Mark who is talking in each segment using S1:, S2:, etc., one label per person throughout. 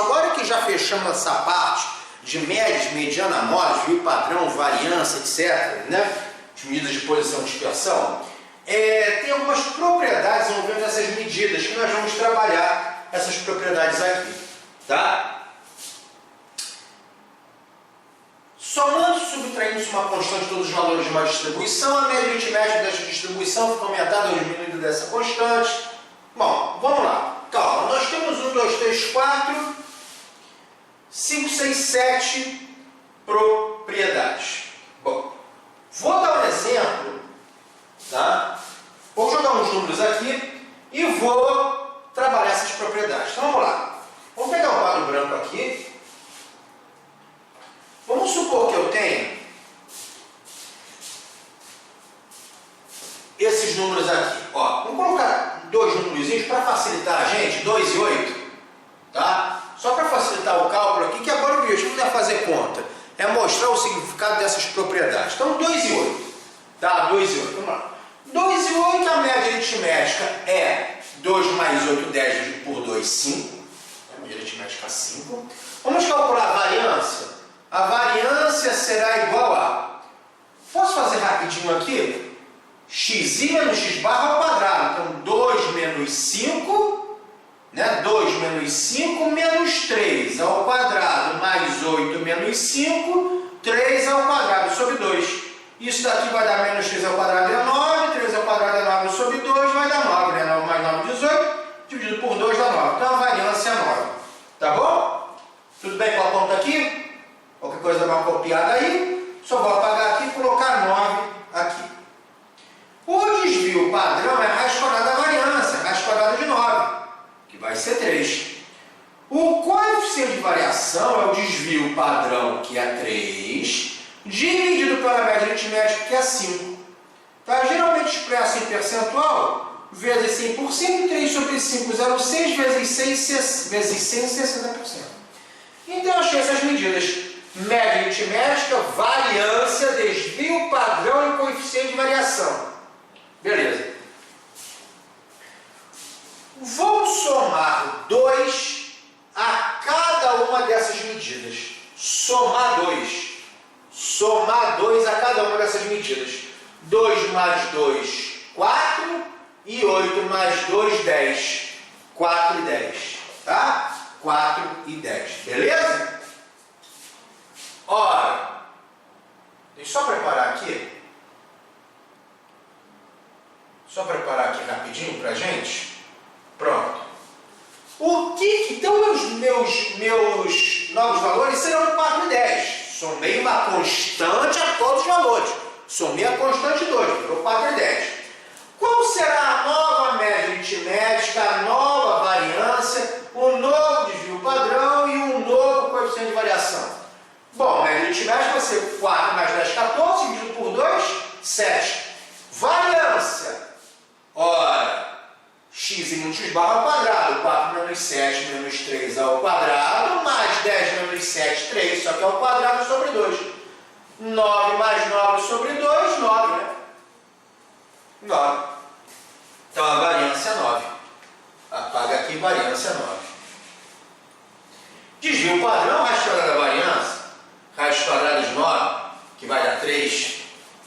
S1: agora que já fechamos essa parte de médias, mediana, moda, desvio padrão, variância, etc., né? As medidas de posição e dispersão, tem algumas propriedades envolvendo essas medidas que nós vamos trabalhar essas propriedades aqui, tá? Somando e subtraindo-se uma constante todos os valores de uma distribuição, a média aritmética dessa distribuição fica aumentada ou diminuída dessa constante. Bom, vamos lá. Calma, nós temos 1, 2, 3, 4, 5, 6, 7 propriedades. Bom, vou dar um exemplo, tá? Vou jogar uns números aqui e vou trabalhar essas propriedades. Então vamos lá. Vamos pegar um quadro branco aqui. Vamos supor que eu tenha esses números aqui. Ó, vamos colocar dois números para facilitar a gente, 2 e 8, tá? Só para facilitar o cálculo aqui, que agora o objetivo não é fazer conta, é mostrar o significado dessas propriedades. Então 2 e 8, tá? 2 e 8, vamos lá. 2 e 8, a média aritmética é 2 mais 8, 10 dividido por 2, 5. A média aritmética é 5. Vamos calcular a variância. A variância será igual a... Posso fazer rapidinho aqui? Xi menos x barra ao quadrado. Então 2 menos 5, né? 2 menos 5 menos 3 ao quadrado, mais 8 menos 5, 3 ao quadrado sobre 2. Isso daqui vai dar menos 3 ao quadrado é 9, 3 ao quadrado é 9 sobre 2, vai dar 9, né? 9 mais 9, 18, dividido por 2 dá 9. Então a variância é 9. Tá bom? Tudo bem com a conta aqui? Qualquer coisa dá uma copiada aí, só vou apagar aqui e colocar 9 aqui. O desvio padrão é a raiz quadrada da variância, raiz quadrada de 9, que vai ser 3. O coeficiente de variação é o desvio padrão, que é 3, dividido pela média aritmética, que é 5. Tá? Geralmente expresso em percentual, vezes 100%, 3 sobre 5, 0,6, vezes 6, vezes 100, 60%. Então eu achei essas medidas. Média aritmética, variância, desvio padrão e coeficiente de variação. Beleza. Vou somar 2 a cada uma dessas medidas. Somar 2. Somar 2 a cada uma dessas medidas. 2 mais 2, 4. E 8 mais 2, 10. 4 e 10. Tá? 4 e 10. Beleza? Ora, deixa eu só preparar aqui. Só preparar aqui rapidinho pra gente. Pronto. O que então meus novos valores serão 4 e 10. Somei uma constante a todos os valores. Somei a constante 2, virou 4 e 10. Qual será a nova média aritmética, a nova variância, o novo desvio padrão e um novo coeficiente de variação? Bom, a média aritmética vai ser 4 mais 10, 14, dividido por 2, 7. Variância. Ora, x menos x barra ao quadrado, 4 menos 7 menos 3 ao quadrado, mais 10 menos 7, 3, só que ao quadrado sobre 2. 9 mais 9 sobre 2, 9, né? 9. Então a variância é 9. Apaga aqui, variância é 9. Desvio padrão, raiz quadrada da variância. Raiz quadrada de 9, que vai dar 3,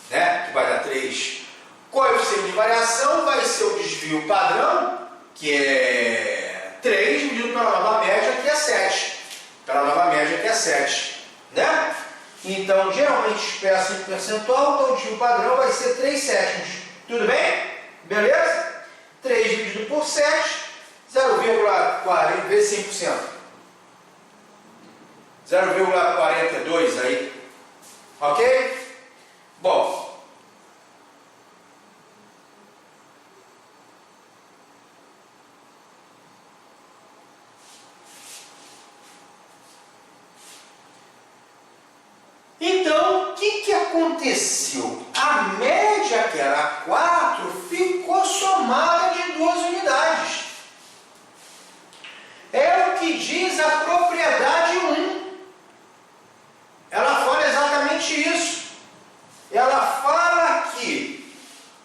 S1: né? Que vai dar 3. Coeficiente de variação vai ser o desvio padrão, que é 3, dividido pela nova média, que é 7. Pela nova média, que é 7. Né? Então, geralmente expresso em percentual, então o desvio padrão vai ser 3 sétimos. Tudo bem? Beleza? 3 dividido por 7, 0,40 vezes 100%. 0,42 aí. Ok? Bom. Então, o que aconteceu? A média, que era 4, ficou somada de 2 unidades. É o que diz a propriedade 1. Ela fala exatamente isso. Ela fala que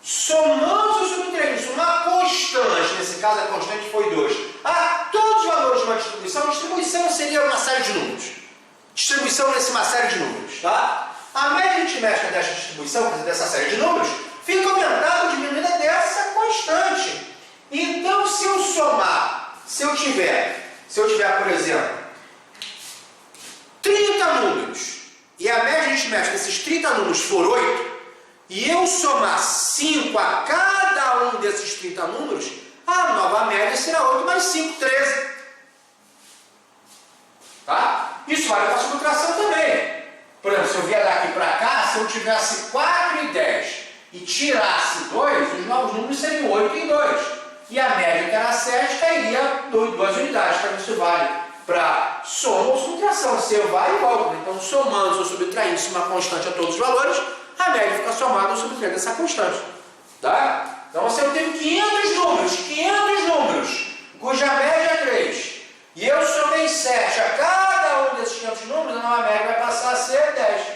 S1: somando e subtraindo uma constante, nesse caso a constante foi 2, a todos os valores de uma distribuição distribuição seria uma série de números. Distribuição nessa uma série de números, tá? A média aritmética dessa distribuição, quer dizer, dessa série de números, fica aumentada ou diminuída dessa constante. Então, se eu somar, se eu tiver, por exemplo, 30 números, e a média aritmética desses 30 números for 8, e eu somar 5 a cada um desses 30 números, a nova média será 8 mais 5, 13. Tá? Isso vale para a subtração também. Por exemplo, se eu vier daqui para cá, se eu tivesse 4 e 10 e tirasse 2, os novos números seriam 8 e 2. E a média, que era 7, cairia 2 unidades. Para isso vale para soma ou subtração. Se vai igual. Então, somando ou subtraindo uma constante a todos os valores, a média fica somada ou subtraída essa constante. Tá? Então, se eu tenho 500 números, cuja média é 3, e eu somei 7 a cada um desses 500 números, a nova média vai passar a ser 10.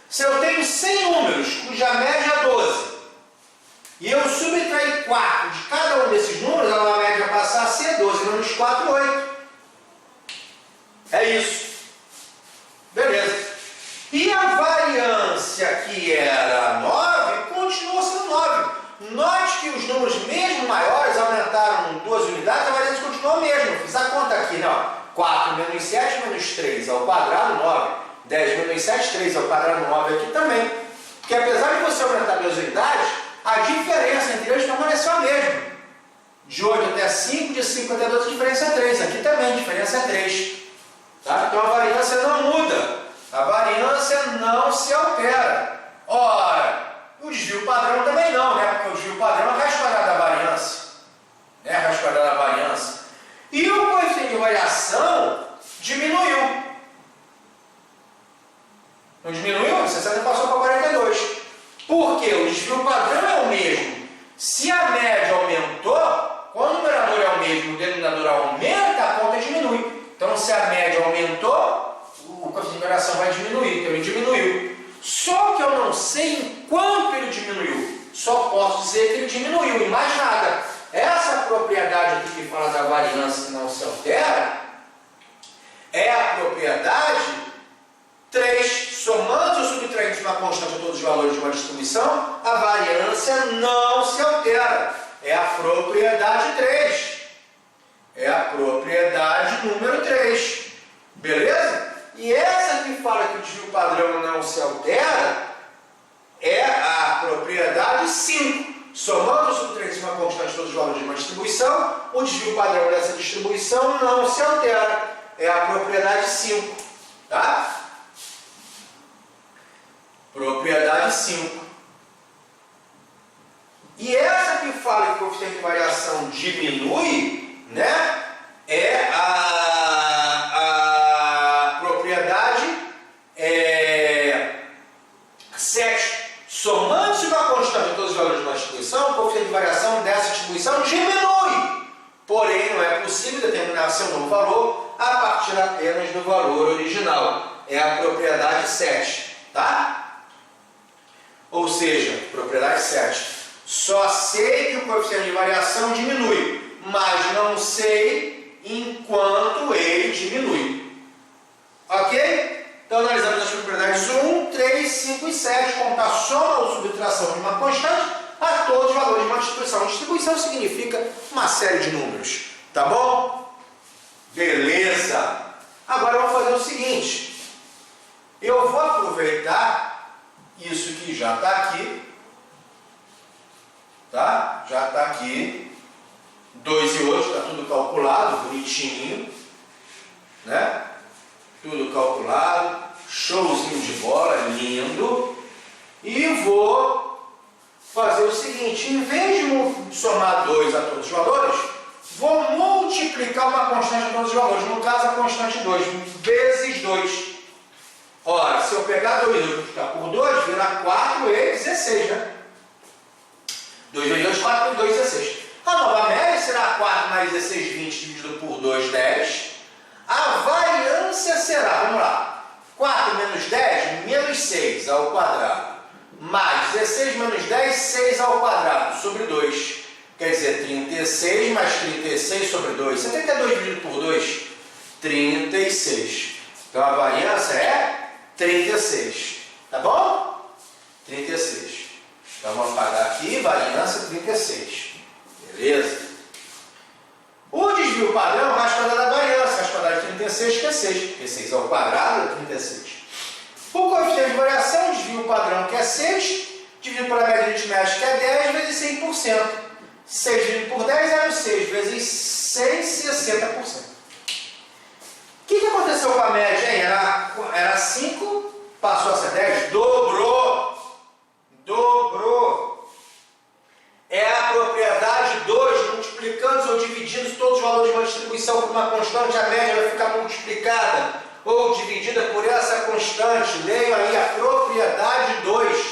S1: Se eu tenho 100 números, cuja média é 12, e eu subtrair 4 de cada um desses números, a nova média vai passar a ser 12 menos 4, 8. É isso. Beleza. E a variância que era 9, continuou sendo 9. Note que os números mesmo maiores aumentaram 12 unidades, a variância continuou a mesma. Fiz a conta aqui, né? 4 menos 7 menos 3 ao quadrado, 9. 10 menos 7, 3 ao quadrado, 9 aqui também. Porque apesar de você aumentar 12 unidades, a diferença entre eles permaneceu a mesma. De 8 até 5, de 5 até 12, a diferença é 3. Aqui também, a diferença é 3. Tá? Então a variância não muda. A variância não se altera. Ora, o desvio padrão também não, né? Porque o desvio padrão é a raiz quadrada da variância. Né? A raiz quadrada da variância. E o coeficiente de variação diminuiu. Não diminuiu? 60 passou para 42. Por quê? O desvio padrão é o mesmo. Se a média aumentou, quando o numerador é o mesmo e o denominador aumenta, a conta diminui. Então, se a média aumentou, o coeficiente de variação vai diminuir, então ele diminuiu. Só que eu não sei em quanto ele diminuiu. Só posso dizer que ele diminuiu e mais nada. Essa propriedade aqui que fala da variância que não se altera é a propriedade 3. Somando ou subtraindo uma constante a todos os valores de uma distribuição, a variância não se altera. É a propriedade 3. É a propriedade número 3. Beleza? E essa que fala que o desvio padrão não se altera é a propriedade 5. Somando ou subtraindo uma constante de todos os valores de uma distribuição, o desvio padrão dessa distribuição não se altera. É a propriedade 5. Tá? Propriedade 5. E essa que fala que o coeficiente de variação diminui, né? É a propriedade 7. Somando-se uma constante de todos os valores de uma distribuição, o coeficiente de variação dessa distribuição diminui. Porém, não é possível determinar seu novo valor a partir apenas do valor original. É a propriedade 7. Tá? Ou seja, propriedade 7. Só sei que o coeficiente de variação diminui, mas não sei enquanto ele diminui. Ok? Então analisamos as propriedades 1, 3, 5 e 7, contar soma ou subtração de uma constante a todos os valores de uma distribuição. Distribuição significa uma série de números. Tá bom? Beleza! Agora vamos fazer o seguinte. Eu vou aproveitar isso que já está aqui. Tá? Já está aqui. 2 e 8, está tudo calculado, bonitinho. Né? Tudo calculado. Showzinho de bola, lindo. E vou fazer o seguinte. Em vez de somar 2 a todos os valores, vou multiplicar uma constante a todos os valores. No caso, a constante 2 vezes 2. Ora, se eu pegar 2 e multiplicar por 2, virá 4 e 16, né? 2 vezes 2, 4 e 2, 16. A nova média será 4 mais 16, 20 dividido por 2, 10. A variância será, vamos lá, 4 menos 10, menos 6 ao quadrado. Mais 16 menos 10, 6 ao quadrado, sobre 2. Quer dizer, 36 mais 36 sobre 2. 72 dividido por 2, 36. Então a variância é 36. Tá bom? 36. Então vamos apagar aqui, variância 36. Beleza? O desvio padrão, raiz quadrada da variância. Raiz quadrada de 36, que é 6. Porque 6 ao quadrado é 36. O coeficiente de variação, desvio padrão, que é 6, dividido pela média aritmética, que é 10, vezes 100%. 6 dividido por 10 era 6, vezes 6, 60%. O que aconteceu com a média, hein? Era 5, passou a ser 10, dobrou. Dobrou. É a propriedade 2, multiplicando ou dividindo todos os valores de uma distribuição por uma constante, a média vai ficar multiplicada ou dividida por essa constante. Leio aí a propriedade 2.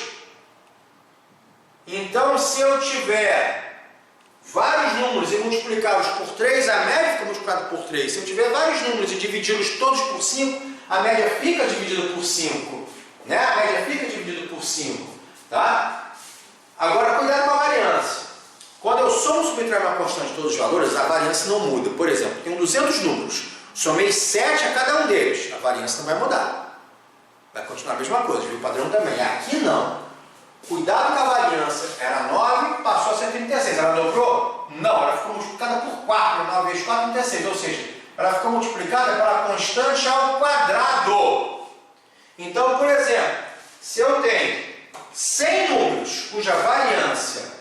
S1: Então, se eu tiver vários números e multiplicá-los por 3, a média fica multiplicada por 3. Se eu tiver vários números e dividi-los todos por 5, a média fica dividida por 5. Né? A média fica dividida por 5. Tá? Agora, cuidado com a variância. Quando eu somo e subtraio uma constante de todos os valores, a variância não muda. Por exemplo, tenho 200 números. Somei 7 a cada um deles. A variância não vai mudar. Vai continuar a mesma coisa. O padrão também. Aqui não. Cuidado com a variância. Era 9, passou a ser 36. Ela dobrou? Não. Ela ficou multiplicada por 4. 9 vezes 4, 36. Ou seja, ela ficou multiplicada pela constante ao quadrado. Então, por exemplo, se eu tenho 100 números cuja variância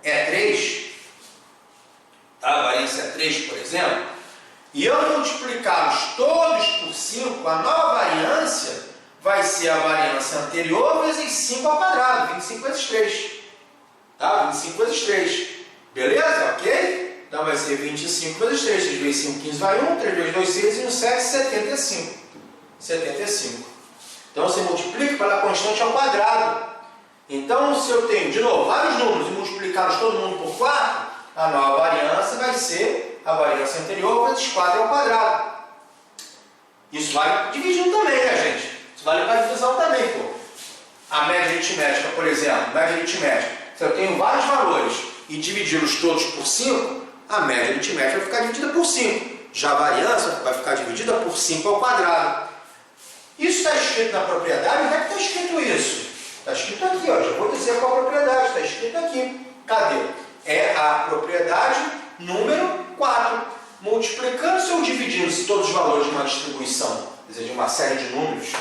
S1: é 3, tá? A variância é 3, por exemplo, e eu multiplicá-los todos por 5, a nova variância vai ser a variância anterior vezes 5 ao quadrado, 25 vezes 3. Tá? 25 vezes 3. Beleza? Ok? Então vai ser 25 vezes 3. 3 vezes 5, 15 vai 1. 3 vezes 2, 6 e 1, 7, 75. 75. Então você multiplica pela constante ao quadrado. Então, se eu tenho, de novo, vários números e multiplicá-los todo mundo por 4, a nova variância vai ser a variância anterior vezes 4 ao quadrado. Isso vale dividindo também, né, gente? Isso vale para divisão também, pô. A média aritmética, por exemplo, média aritmética. Se eu tenho vários valores e dividi-los todos por 5, a média aritmética vai ficar dividida por 5. Já a variância vai ficar dividida por 5 ao quadrado. Isso está escrito na propriedade? Onde é que está escrito isso? Está escrito aqui, ó. Já vou dizer qual a propriedade. Está escrito aqui. Cadê? É a propriedade número 4. Multiplicando-se ou dividindo-se todos os valores de uma distribuição, ou seja, de uma série de números,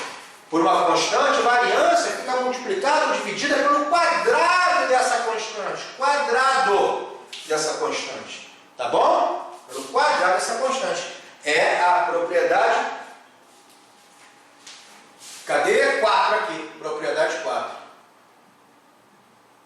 S1: por uma constante, a variância fica multiplicada ou dividida pelo quadrado dessa constante. Quadrado dessa constante. Tá bom? Pelo quadrado dessa constante. É a propriedade. Cadê 4 aqui? Propriedade 4.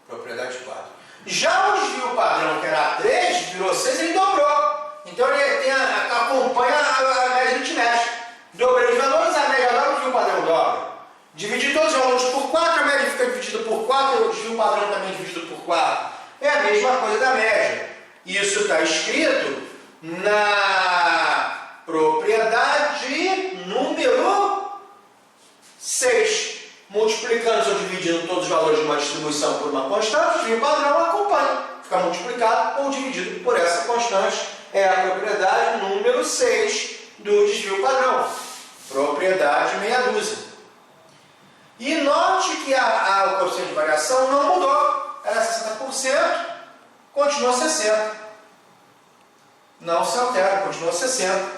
S1: Propriedade 4. Já o desvio padrão, que era 3, virou 6, ele dobrou. Então ele acompanha a média aritmética. Dobrei os valores, a média dobra, o desvio padrão dobra. Dividir todos os valores por 4, a média fica dividida por 4, e o desvio padrão também dividido por 4. É a mesma coisa da média. Isso está escrito na propriedade número 6. Multiplicando ou dividindo todos os valores de uma distribuição por uma constante, o desvio padrão acompanha. Fica multiplicado ou dividido por essa constante. É a propriedade número 6 do desvio padrão. Propriedade meia dúzia. E note que o coeficiente de variação não mudou. Era 60%, continua 60%. Não se altera, continua 60%.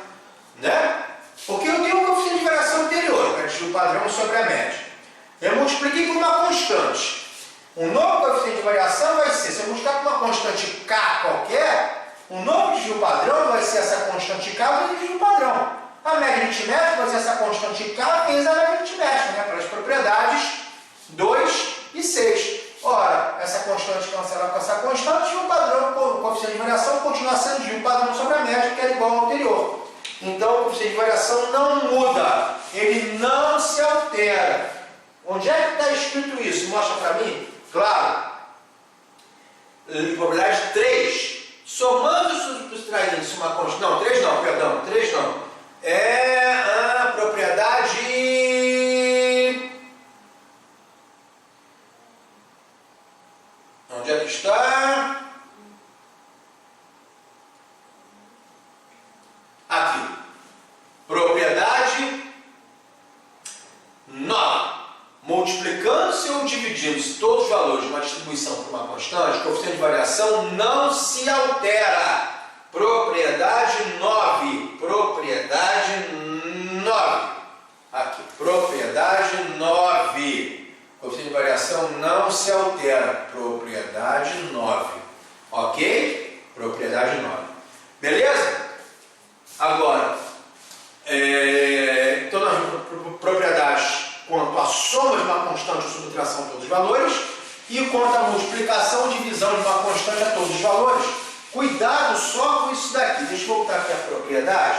S1: Né? Porque eu tenho um coeficiente de variação anterior, que é o desvio padrão sobre a média. Eu multipliquei por uma constante. O novo coeficiente de variação vai ser, se eu multiplicar por uma constante K qualquer, o novo desvio padrão vai ser essa constante K vezes o desvio padrão. A média aritmética vai ser essa constante K vezes a média aritmética, né? Pelas propriedades 2 e 6. Ora, essa constante cancela com essa constante, desvio padrão, o coeficiente de variação continua sendo desvio padrão sobre a média, que era igual ao anterior. Então, o coeficiente de variação não muda, ele não se altera. Onde é que está escrito isso? Mostra para mim? Claro. Propriedade 3. Somando e subtraindo-se uma constante. Não, 3 não, perdão. 3 não. É a propriedade. Onde é que está? se eu dividirmos todos os valores de uma distribuição por uma constante, o coeficiente de variação não se altera. Propriedade 9. Propriedade 9. Aqui, propriedade 9. O coeficiente de variação não se altera. Propriedade 9. Ok? Propriedade 9. Beleza? Agora, então nós temos propriedades quanto à soma de uma constante ou subtração de todos os valores e quanto à multiplicação ou divisão de uma constante a todos os valores. Cuidado só com isso daqui. Deixa eu voltar aqui a propriedade.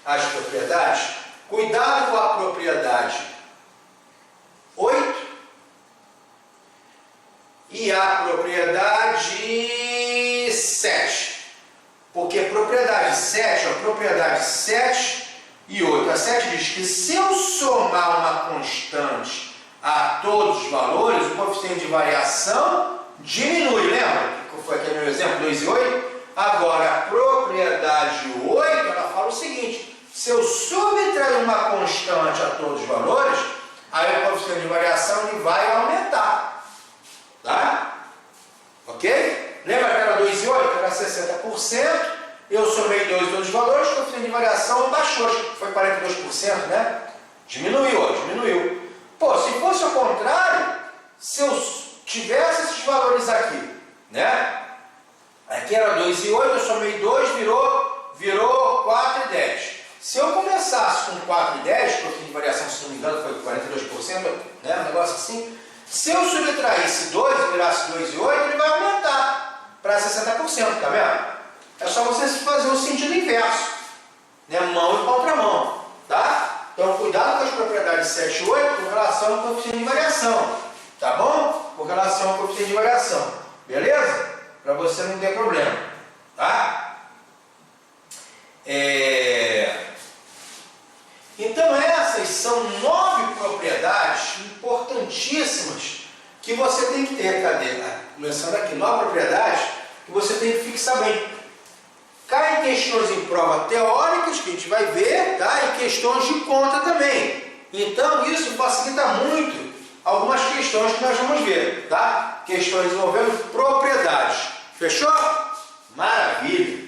S1: As propriedades. Cuidado com a propriedade 8 e a propriedade 7. Porque propriedade 7, a propriedade 7 e 8. A 7 diz que se eu somar uma constante a todos os valores, o coeficiente de variação diminui. Lembra? Que foi aquele meu exemplo, 2 e 8? Agora, a propriedade 8, ela fala o seguinte: se eu subtrair uma constante a todos os valores, aí o coeficiente de variação ele vai aumentar. Tá? Ok? Lembra que era 2 e 8? Era 60%. Eu somei 2 todos os valores, o coeficiente de variação baixou. Foi 42%, né? Diminuiu. Pô, se fosse o contrário, se eu tivesse esses valores aqui, né? Aqui era 2 e 8, eu somei 2, virou 4 e 10. Se eu começasse com 4 e 10, o coeficiente de variação, se não me engano, foi 42%, né? Um negócio assim. Se eu subtraísse 2, virasse 2 e 8, ele vai aumentar para 60%, tá vendo? É só você fazer o sentido inverso, né? Mão e contramão, tá? Então, cuidado com as propriedades 7 e 8 com relação ao coeficiente de variação, tá bom? Com relação ao coeficiente de variação, beleza? Para você não ter problema, tá? Então, essas são 9 propriedades importantíssimas que você tem que ter. Cadê? Começando aqui, 9 propriedades que você tem que fixar bem. Caem questões em prova teóricas, que a gente vai ver, tá? E questões de conta também. Então, isso facilita muito algumas questões que nós vamos ver, tá? Questões envolvendo propriedades. Fechou? Maravilha!